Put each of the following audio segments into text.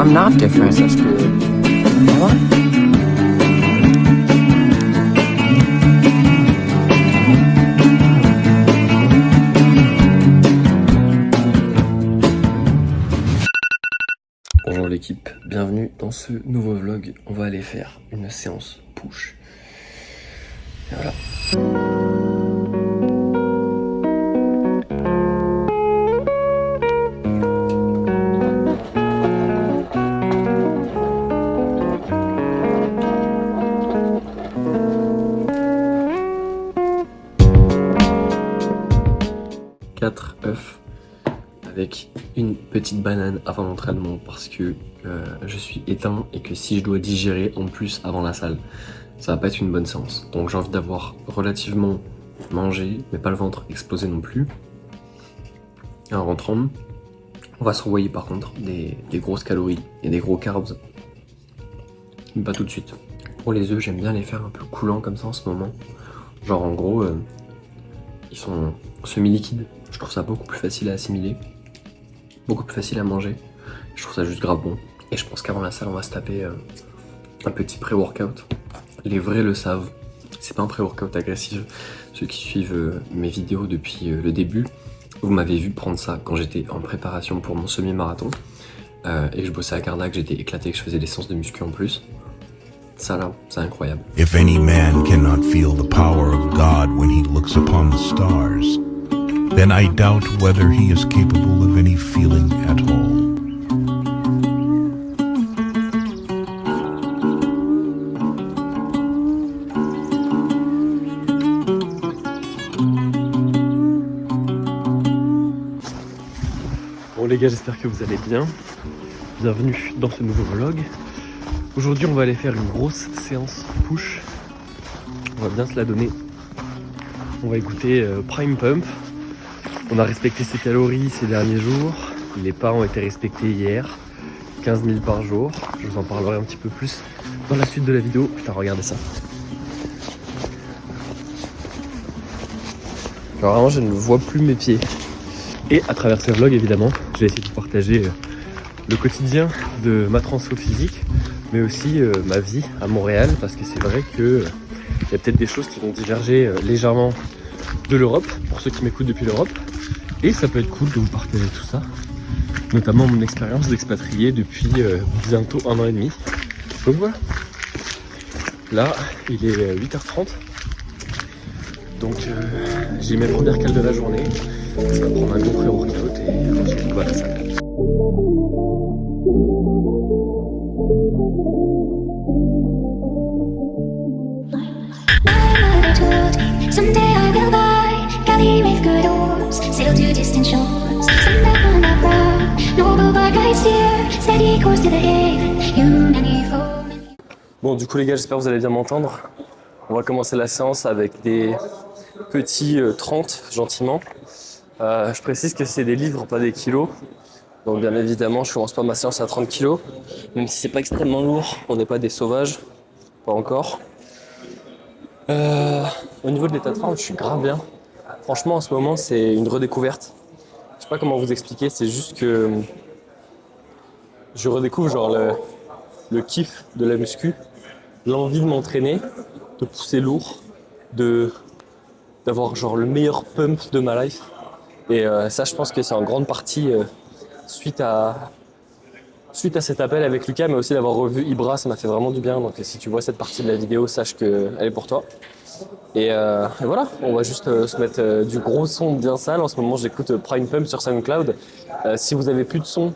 I'm not different. Sache que... Am I? Bonjour l'équipe, bienvenue dans ce nouveau vlog. On va aller faire une séance push. Et voilà. Quatre œufs avec une petite banane avant l'entraînement parce que je suis éteint et que si je dois digérer en plus avant la salle, ça va pas être une bonne séance. Donc j'ai envie d'avoir relativement mangé, mais pas le ventre explosé non plus. Et en rentrant, on va se renvoyer par contre des grosses calories et des gros carbs, mais pas tout de suite. Pour les œufs, j'aime bien les faire un peu coulants comme ça en ce moment. Genre en gros, ils sont semi-liquides. Je trouve ça beaucoup plus facile à assimiler, beaucoup plus facile à manger. Je trouve ça juste grave bon. Et je pense qu'avant la salle, on va se taper un petit pré-workout. Les vrais le savent, c'est pas un pré-workout agressif. Ceux qui suivent mes vidéos depuis le début, vous m'avez vu prendre ça quand j'étais en préparation pour mon semi-marathon. Et que je bossais à Carnac, j'étais éclaté, que je faisais des séances de muscu en plus. Ça là, c'est incroyable. If any man cannot feel the power of God when he looks upon the stars, then I doubt whether he is capable of any feeling at all. Bon les gars, j'espère que vous allez bien. Bienvenue dans ce nouveau vlog. Aujourd'hui on va aller faire une grosse séance push. On va bien se la donner. On va écouter Prime Pump. On a respecté ses calories ces derniers jours. Les pas ont été respectés hier. 15 000 par jour. Je vous en parlerai un petit peu plus dans la suite de la vidéo. Putain, regardez ça. Alors vraiment, je ne vois plus mes pieds. Et à travers ce vlog, évidemment, je vais essayer de vous partager le quotidien de ma transfo physique, mais aussi ma vie à Montréal, parce que c'est vrai que il y a peut-être des choses qui vont diverger légèrement de l'Europe, pour ceux qui m'écoutent depuis l'Europe. Et ça peut être cool de vous partager tout ça, notamment mon expérience d'expatrié depuis bientôt 1 an et demi. Donc voilà. Là, il est 8h30. Donc j'ai mes premières cales de la journée. Ça va prendre un gros pré-workout et ensuite on va à la salle. Someday I will buy Cali with good oars, sail to distant shores. Someday on a proud, noble bark I steer, steady course to the haven, you many fold. Bon, du coup les gars, j'espère que vous allez bien m'entendre. On va commencer la séance avec des petits 30 gentiment. Je précise que c'est des livres, pas des kilos. Donc bien évidemment, je commence pas ma séance à 30 kilos. Même si c'est pas extrêmement lourd, on n'est pas des sauvages. Pas encore. Au niveau de l'état de forme, je suis grave bien. Franchement, en ce moment, c'est une redécouverte. Je sais pas comment vous expliquer, c'est juste que je redécouvre genre le kiff de la muscu, l'envie de m'entraîner, de pousser lourd, d'avoir genre le meilleur pump de ma life. Et ça, je pense que c'est en grande partie suite à cet appel avec Lucas, mais aussi d'avoir revu Ibra, ça m'a fait vraiment du bien. Donc si tu vois cette partie de la vidéo, sache qu'elle est pour toi. Et voilà, on va juste se mettre du gros son bien sale. En ce moment, j'écoute Prime Pump sur SoundCloud. Si vous avez plus de son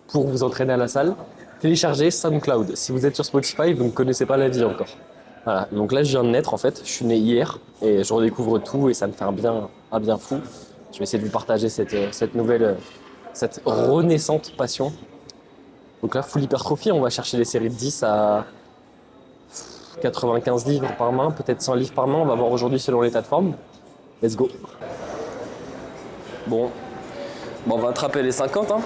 pour vous entraîner à la salle, téléchargez SoundCloud. Si vous êtes sur Spotify, vous ne connaissez pas la vie encore. Voilà, donc là, je viens de naître en fait. Je suis né hier et je redécouvre tout et ça me fait un bien fou. Je vais essayer de vous partager cette nouvelle, cette renaissante passion. Donc là, full hypertrophie, on va chercher des séries de 10 à 95 livres par main, peut-être 100 livres par main. On va voir aujourd'hui selon l'état de forme. Let's go. Bon, on va attraper les 50. Hein.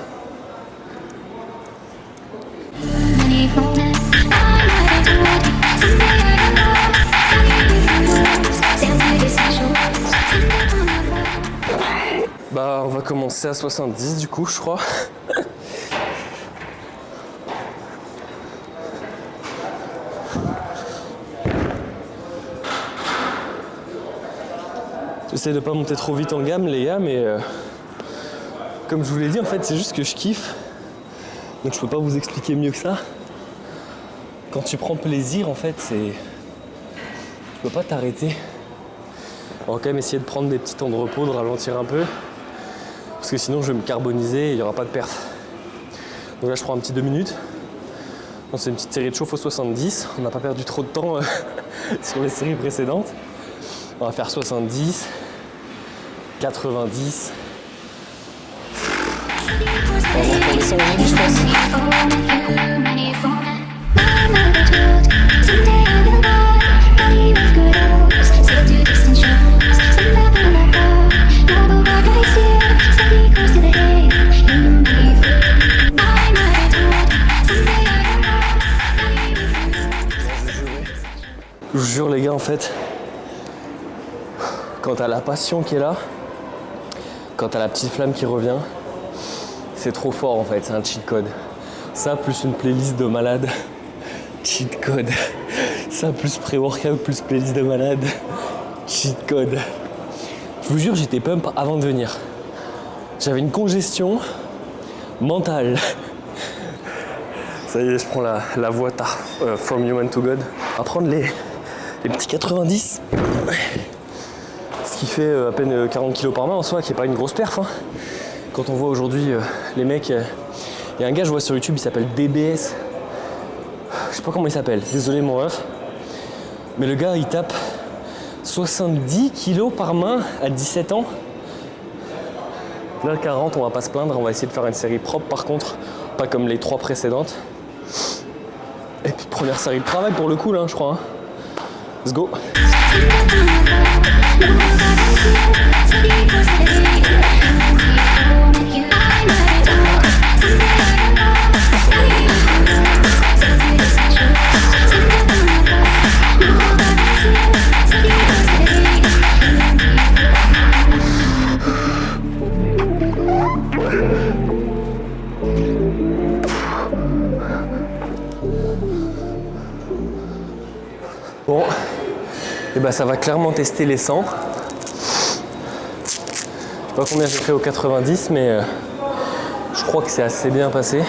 Bah, on va commencer à 70 du coup, je crois. J'essaie de pas monter trop vite en gamme les gars, mais comme je vous l'ai dit en fait c'est juste que je kiffe. Donc je peux pas vous expliquer mieux que ça. Quand tu prends plaisir en fait c'est... Tu peux pas t'arrêter. On va quand même essayer de prendre des petits temps de repos, de ralentir un peu. Parce que sinon je vais me carboniser et il n'y aura pas de perf. Donc là je prends un petit 2 minutes. Donc, c'est une petite série de chauffe au 70. On n'a pas perdu trop de temps sur les séries précédentes. On va faire 70, 90. On va prendre les 100 aujourd'hui je pense. Je vous jure les gars en fait, quand t'as la passion qui est là, quand t'as la petite flamme qui revient, c'est trop fort en fait, c'est un cheat code. Ça plus une playlist de malade, cheat code. Ça plus pré-workout plus playlist de malade, cheat code. Je vous jure j'étais pump avant de venir. J'avais une congestion mentale. Ça y est, je prends la voie From Human to God. On va prendre les petits 90. Ce qui fait à peine 40 kg par main en soi, qui n'est pas une grosse perf. Hein. Quand on voit aujourd'hui les mecs... Il y a un gars je vois sur YouTube, il s'appelle DBS. Je sais pas comment il s'appelle, désolé mon ref. Mais le gars il tape 70 kg par main à 17 ans. Là 40, on va pas se plaindre, on va essayer de faire une série propre par contre, pas comme les 3 précédentes. Et puis première série de travail pour le coup là je crois. Hein. Let's go. Bon, et bah ça va clairement tester les 100. Je sais pas combien j'ai fait au 90, mais je crois que c'est assez bien passé.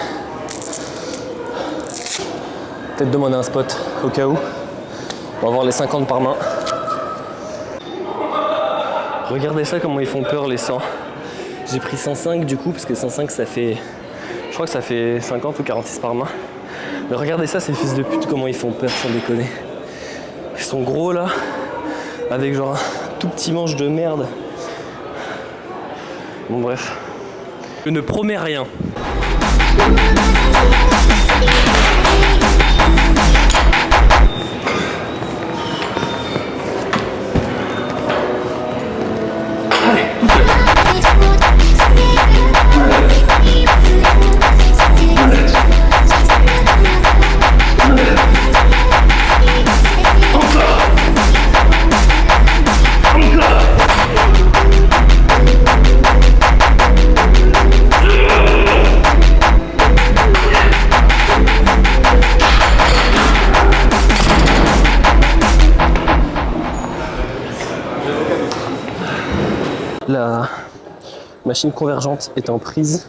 Peut-être demander un spot au cas où. On va voir les 50 par main. Regardez ça comment ils font peur les 100. J'ai pris 105 du coup, parce que 105 ça fait... Je crois que ça fait 50 ou 46 par main. Mais regardez ça, ces fils de pute, comment ils font peur sans déconner. Ils sont gros là, avec genre un tout petit manche de merde. Bon bref, je ne promets rien. La machine convergente est en prise.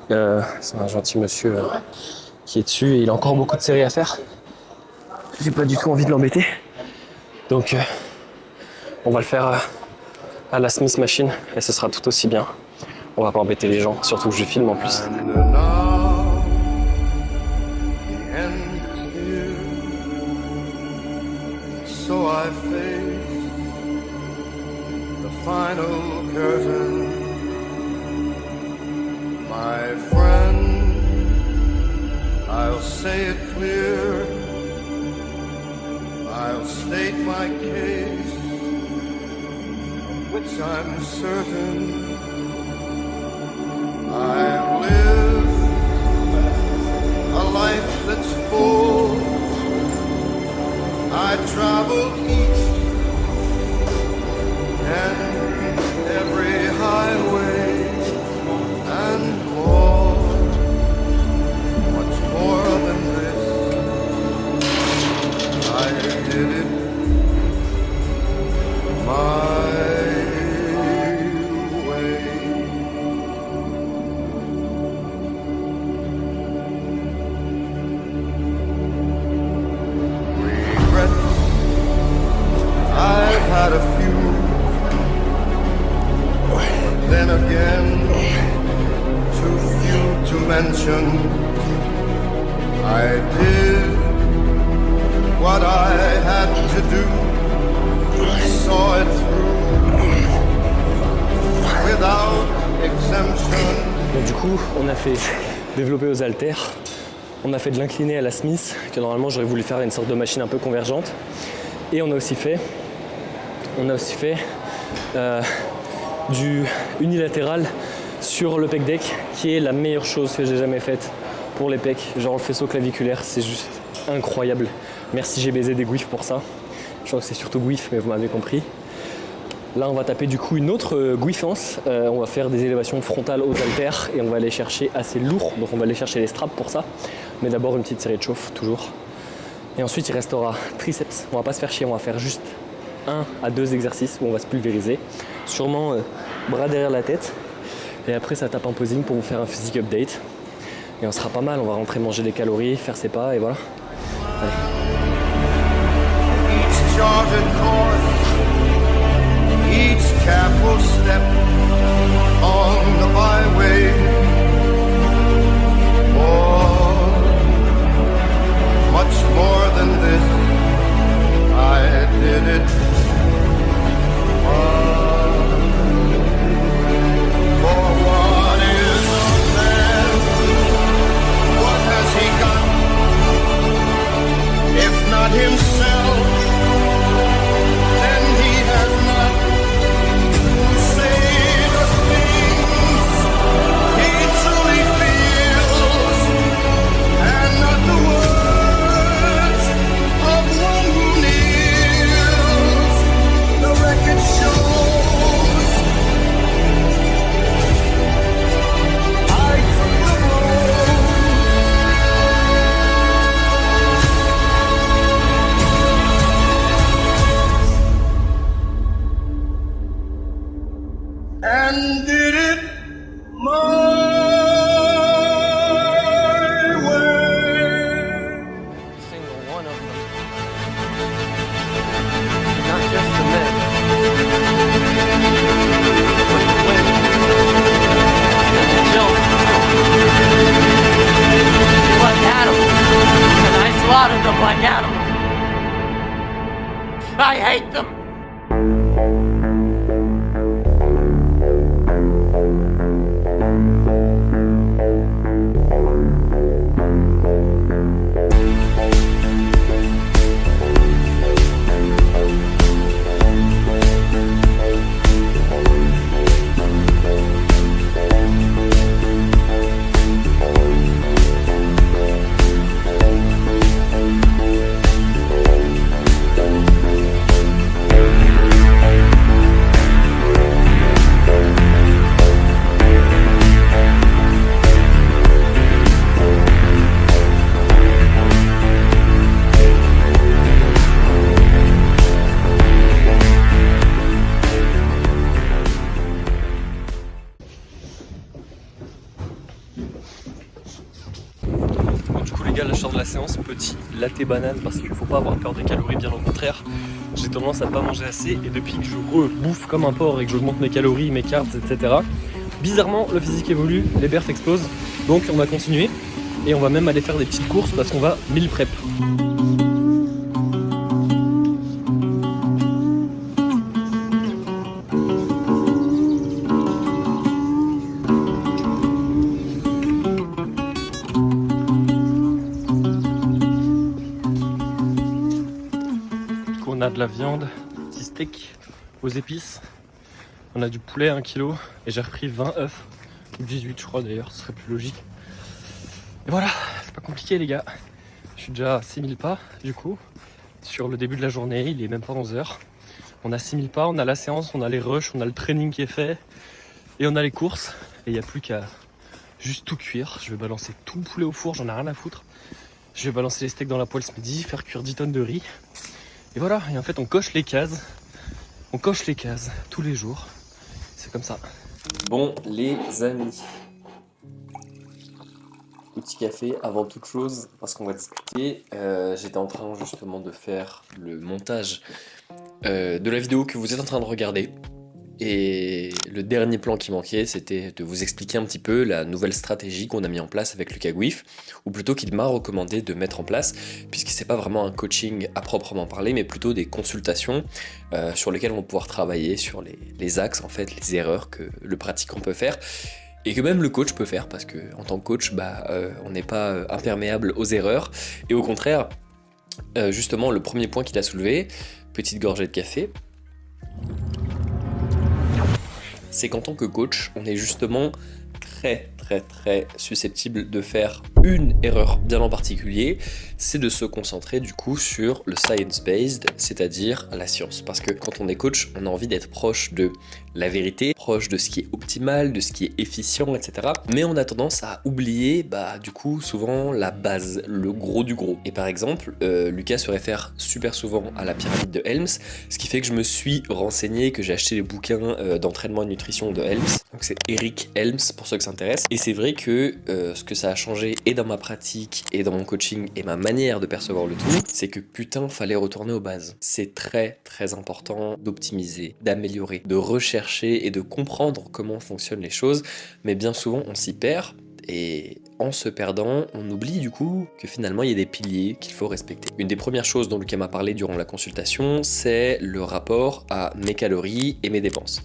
C'est un gentil monsieur qui est dessus et il a encore beaucoup de séries à faire. J'ai pas du tout envie de l'embêter. Donc on va le faire à la Smith Machine et ce sera tout aussi bien. On va pas embêter les gens, surtout que je filme en plus. So I face the final curtain, my friend. I'll say it clear, I'll state my case, which I'm certain. I live a life that's full. I traveled each and every highway and more. What's more than this? I did it my then again, too few to mention. I did what I had to do, saw it through without exemption. Donc du coup, on a fait développer aux haltères, on a fait de l'incliné à la Smith, que normalement j'aurais voulu faire une sorte de machine un peu convergente. Et on a aussi fait du unilatéral sur le pec deck, qui est la meilleure chose que j'ai jamais faite pour les pecs. Genre le faisceau claviculaire, c'est juste incroyable. Merci GBZ des Guif pour ça. Je crois que c'est surtout Guif, mais vous m'avez compris. Là, on va taper du coup une autre guifance. On va faire des élévations frontales aux haltères et on va aller chercher assez lourd. Donc on va aller chercher les straps pour ça. Mais d'abord une petite série de chauffe, toujours. Et ensuite, il restera triceps. On va pas se faire chier, on va faire juste 1 à 2 exercices où on va se pulvériser. Sûrement bras derrière la tête. Et après, ça tape en posing pour vous faire un physique update. Et on sera pas mal, on va rentrer manger des calories, faire ses pas et voilà. Allez. Each charted course, each careful step on the byway. Much more than this, I did it for what is a man? What has he got? If not himself, then he has not. Say the things he truly feels, and not the words of one who kneels. The record shows I took the road. And did it my way. Single one of them. Not just the men. But the women. And the children. They're like animals. And I slaughtered them like animals. I hate them. Du coup les gars, là je sors de la séance, petit latte banane parce qu'il faut pas avoir peur des calories, bien au contraire. J'ai tendance à pas manger assez et depuis que je bouffe comme un porc et que j'augmente mes calories, mes carbs, etc. Bizarrement le physique évolue, les perfs explosent, donc on va continuer et on va même aller faire des petites courses parce qu'on va meal prep. On a de la viande, petit steak aux épices, on a du poulet 1 kg et j'ai repris 20 œufs, ou 18 je crois d'ailleurs, ce serait plus logique. Et voilà, c'est pas compliqué les gars, je suis déjà à 6000 pas du coup, sur le début de la journée, il est même pas 11h. On a 6000 pas, on a la séance, on a les rushs, on a le training qui est fait et on a les courses et il n'y a plus qu'à juste tout cuire. Je vais balancer tout le poulet au four, j'en ai rien à foutre. Je vais balancer les steaks dans la poêle ce midi, faire cuire 10 tonnes de riz. Et voilà, et en fait on coche les cases tous les jours, c'est comme ça. Bon les amis, petit café avant toute chose parce qu'on va discuter. J'étais en train justement de faire le montage de la vidéo que vous êtes en train de regarder. Et le dernier plan qui manquait, c'était de vous expliquer un petit peu la nouvelle stratégie qu'on a mis en place avec Lucas Guif, ou plutôt qu'il m'a recommandé de mettre en place, puisque c'est pas vraiment un coaching à proprement parler, mais plutôt des consultations sur lesquelles on va pouvoir travailler sur les axes, en fait, les erreurs que le pratiquant peut faire, et que même le coach peut faire, parce que en tant que coach, on n'est pas imperméable aux erreurs, et au contraire, justement, le premier point qu'il a soulevé, petite gorgée de café, c'est qu'en tant que coach, on est justement très susceptible de faire une erreur bien en particulier, c'est de se concentrer du coup sur le science-based, c'est-à-dire la science. Parce que quand on est coach, on a envie d'être proche de la vérité, proche de ce qui est optimal, de ce qui est efficient, etc. Mais on a tendance à oublier, du coup, souvent la base, le gros du gros. Et par exemple, Lucas se réfère super souvent à la pyramide de Helms, ce qui fait que je me suis renseigné, que j'ai acheté les bouquins d'entraînement et nutrition de Helms. Donc c'est Eric Helms pour ceux que ça intéresse. Et c'est vrai que ce que ça a changé et dans ma pratique et dans mon coaching et ma manière de percevoir le tout, c'est que putain, fallait retourner aux bases. C'est très important d'optimiser, d'améliorer, de rechercher et de comprendre comment fonctionnent les choses, mais bien souvent on s'y perd. Et en se perdant, on oublie du coup que finalement il y a des piliers qu'il faut respecter. Une des premières choses dont Lucas m'a parlé durant la consultation, c'est le rapport à mes calories et mes dépenses.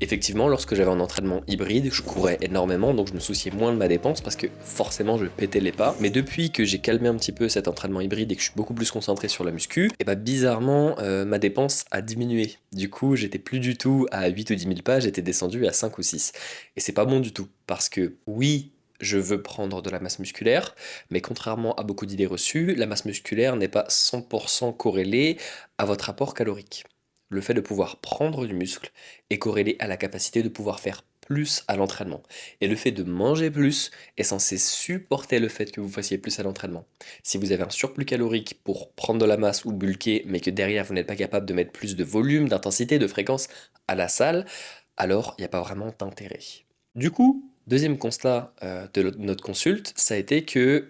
Effectivement, lorsque j'avais un entraînement hybride, je courais énormément, donc je me souciais moins de ma dépense parce que forcément je pétais les pas. Mais depuis que j'ai calmé un petit peu cet entraînement hybride et que je suis beaucoup plus concentré sur la muscu, et bizarrement, ma dépense a diminué. Du coup, j'étais plus du tout à 8 ou 10 000 pas, j'étais descendu à 5 ou 6. Et c'est pas bon du tout, parce que oui, je veux prendre de la masse musculaire, mais contrairement à beaucoup d'idées reçues, la masse musculaire n'est pas 100% corrélée à votre apport calorique. Le fait de pouvoir prendre du muscle est corrélé à la capacité de pouvoir faire plus à l'entraînement. Et le fait de manger plus est censé supporter le fait que vous fassiez plus à l'entraînement. Si vous avez un surplus calorique pour prendre de la masse ou bulker, mais que derrière vous n'êtes pas capable de mettre plus de volume, d'intensité, de fréquence à la salle, alors il n'y a pas vraiment d'intérêt. Du coup, deuxième constat de notre consulte, ça a été que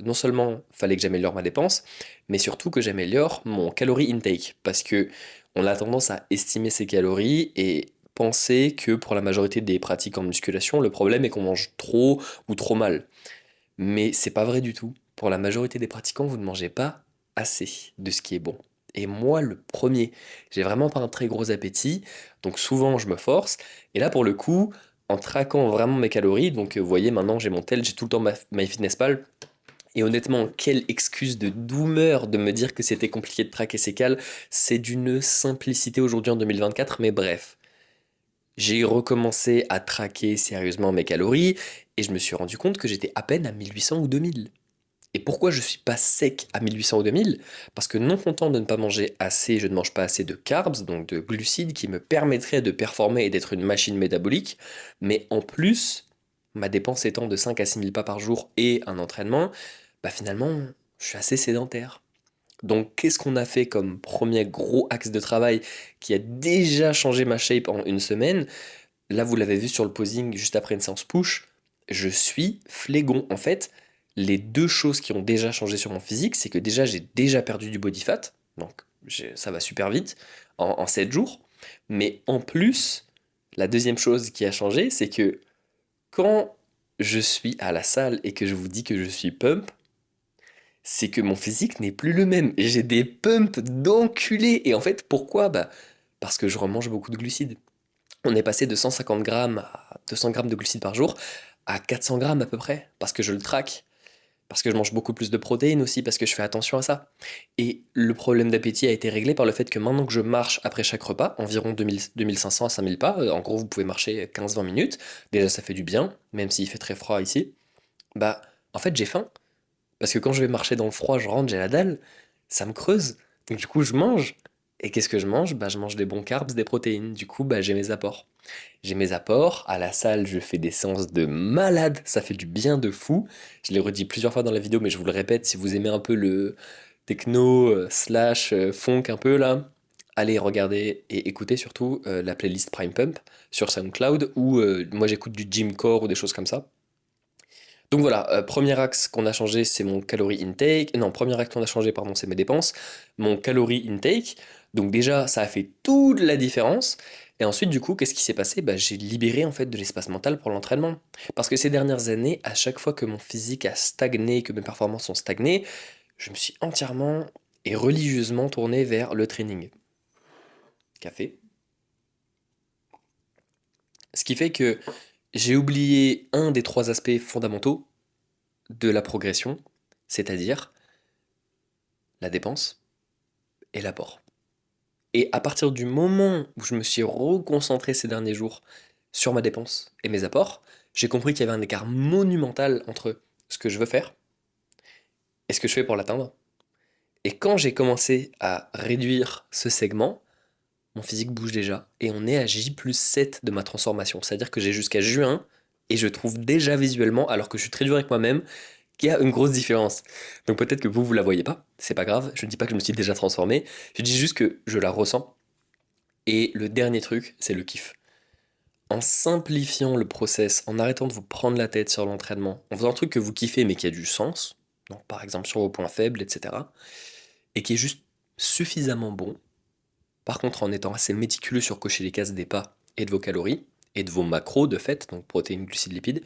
non seulement fallait que j'améliore ma dépense, mais surtout que j'améliore mon calorie intake. Parce que on a tendance à estimer ses calories et penser que pour la majorité des pratiques en musculation, le problème est qu'on mange trop ou trop mal. Mais c'est pas vrai du tout. Pour la majorité des pratiquants, vous ne mangez pas assez de ce qui est bon. Et moi, le premier, j'ai vraiment pas un très gros appétit, donc souvent je me force. Et là, pour le coup, en traquant vraiment mes calories, donc vous voyez, maintenant j'ai mon tel, j'ai tout le temps ma MyFitnessPal. Et honnêtement, quelle excuse de doomer de me dire que c'était compliqué de traquer ses cales. C'est d'une simplicité aujourd'hui en 2024, mais bref. J'ai recommencé à traquer sérieusement mes calories et je me suis rendu compte que j'étais à peine à 1800 ou 2000. Et pourquoi je suis pas sec à 1800 ou 2000? Parce que non content de ne pas manger assez, je ne mange pas assez de carbs, donc de glucides qui me permettraient de performer et d'être une machine métabolique, mais en plus, ma dépense étant de 5 à 6 000 pas par jour et un entraînement, finalement, je suis assez sédentaire. Donc qu'est-ce qu'on a fait comme premier gros axe de travail qui a déjà changé ma shape en une semaine? Là, vous l'avez vu sur le posing juste après une séance push, je suis flégon. En fait, les deux choses qui ont déjà changé sur mon physique, c'est que déjà j'ai déjà perdu du body fat, donc ça va super vite, en 7 jours. Mais en plus, la deuxième chose qui a changé, c'est que quand je suis à la salle et que je vous dis que je suis pump, c'est que mon physique n'est plus le même. J'ai des pumps d'enculé. Et en fait, pourquoi? Parce que je remange beaucoup de glucides. On est passé de 150 grammes à 200 grammes de glucides par jour à 400 grammes à peu près, parce que je le traque. Parce que je mange beaucoup plus de protéines aussi, parce que je fais attention à ça. Et le problème d'appétit a été réglé par le fait que maintenant que je marche après chaque repas, environ 2500 à 5000 pas, en gros vous pouvez marcher 15-20 minutes, déjà ça fait du bien, même s'il fait très froid ici, en fait j'ai faim. Parce que quand je vais marcher dans le froid, je rentre, j'ai la dalle, ça me creuse. Donc du coup, je mange. Et qu'est-ce que je mange? Je mange des bons carbs, des protéines. Du coup, j'ai mes apports. J'ai mes apports. À la salle, je fais des séances de malade. Ça fait du bien de fou. Je l'ai redit plusieurs fois dans la vidéo, mais je vous le répète, si vous aimez un peu le techno slash funk un peu là, allez regarder et écoutez surtout la playlist Prime Pump sur SoundCloud où moi j'écoute du gymcore ou des choses comme ça. Donc voilà, premier axe qu'on a changé, c'est mon calorie intake. Non, premier axe qu'on a changé, pardon, c'est mes dépenses. Mon calorie intake. Donc déjà, ça a fait toute la différence. Et ensuite, du coup, qu'est-ce qui s'est passé? Bah, j'ai libéré en fait de l'espace mental pour l'entraînement. Parce que ces dernières années, à chaque fois que mon physique a stagné, que mes performances ont stagné, je me suis entièrement et religieusement tourné vers le training. Café. Ce qui fait que j'ai oublié un des 3 aspects fondamentaux de la progression, c'est-à-dire la dépense et l'apport. Et à partir du moment où je me suis reconcentré ces derniers jours sur ma dépense et mes apports, j'ai compris qu'il y avait un écart monumental entre ce que je veux faire et ce que je fais pour l'atteindre. Et quand j'ai commencé à réduire ce segment, mon physique bouge déjà et on est à J+7 de ma transformation. C'est-à-dire que j'ai jusqu'à juin et je trouve déjà visuellement, alors que je suis très dur avec moi-même, qu'il y a une grosse différence. Donc peut-être que vous la voyez pas, c'est pas grave, je ne dis pas que je me suis déjà transformé, je dis juste que je la ressens. Et le dernier truc, c'est le kiff. En simplifiant le process, en arrêtant de vous prendre la tête sur l'entraînement, en faisant un truc que vous kiffez mais qui a du sens, donc par exemple sur vos points faibles, etc., et qui est juste suffisamment bon, par contre en étant assez méticuleux sur cocher les cases des pas et de vos calories, et de vos macros de fait, donc protéines, glucides, lipides,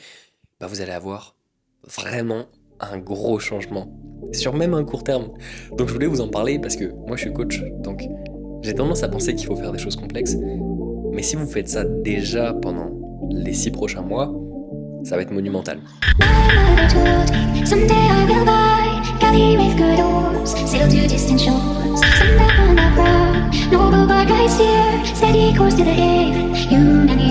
bah vous allez avoir vraiment un gros changement, sur même un court terme. Donc je voulais vous en parler parce que moi je suis coach, donc j'ai tendance à penser qu'il faut faire des choses complexes, mais si vous faites ça déjà pendant les 6 prochains mois, ça va être monumental. My mother told me someday I will buy galley with good oars, sail to distant shores, send up on the prow, noble bark I steer, steady course to the haven, you and